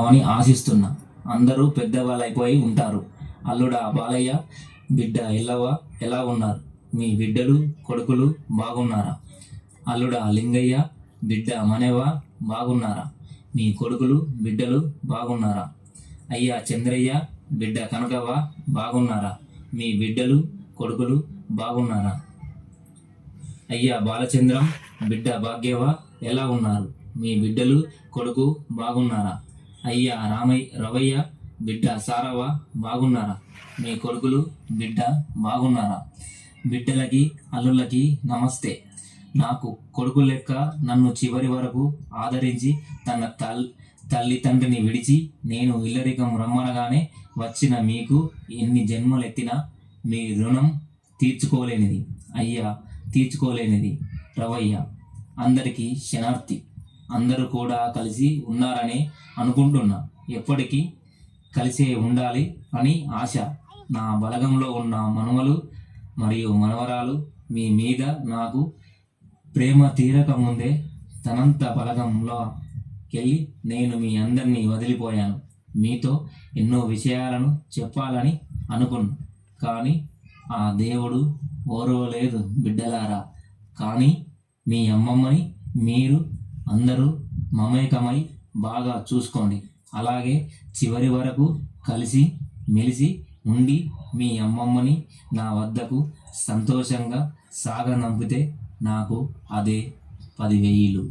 అని ఆశిస్తున్నా. అందరూ పెద్దవాళ్ళైపోయి ఉంటారు. అల్లుడా బాలయ్య, బిడ్డ ఎల్లవ్వ ఎలా ఉన్నారు? మీ బిడ్డలు కొడుకులు బాగున్నారా? అల్లుడా లింగయ్య, బిడ్డ మనవ్వ బాగున్నారా? మీ కొడుకులు బిడ్డలు బాగున్నారా? అయ్యా చంద్రయ్య, బిడ్డ కనకవ్వ బాగున్నారా? మీ బిడ్డలు కొడుకులు బాగున్నారా? అయ్యా బాలచంద్రం, బిడ్డ భాగ్యవ్వ ఎలా ఉన్నారు? మీ బిడ్డలు కొడుకు బాగున్నారా? అయ్యా రవయ్య, బిడ్డ సారవ్వ బాగున్నారా? మీ కొడుకులు బిడ్డ బాగున్నారా? బిడ్డలకి అల్లుళ్ళకి నమస్తే. నాకు కొడుకు లెక్క నన్ను చివరి వరకు ఆదరించి తన తల్లి తండ్రిని విడిచి నేను ఇల్లరికం రమ్మనగానే వచ్చిన మీకు ఎన్ని జన్మలెత్తినా మీ రుణం తీర్చుకోలేనిది అయ్యా, తీర్చుకోలేనిది రవయ్య. అందరికీ శనార్థి. అందరూ కూడా కలిసి ఉన్నారని అనుకుంటున్నా. ఎప్పటికీ కలిసే ఉండాలి అని ఆశ. నా బలగంలో ఉన్న మనుమలు మరియు మనవరాలు మీ మీద నాకు ప్రేమ తీరక ముందే తనంత బలగంలోకెళ్ళి నేను మీ అందరినీ వదిలిపోయాను. మీతో ఎన్నో విషయాలను చెప్పాలని అనుకున్నా, కానీ ఆ దేవుడు ఓర్వలేదు బిడ్డలారా. కానీ మీ అమ్మమ్మని మీరు అందరూ మమేకమై బాగా చూసుకోండి. అలాగే చివరి వరకు కలిసి మెలిసి ఉండి మీ అమ్మమ్మని నా వద్దకు సంతోషంగా సాగనంపితే నాకు అదే 10,000.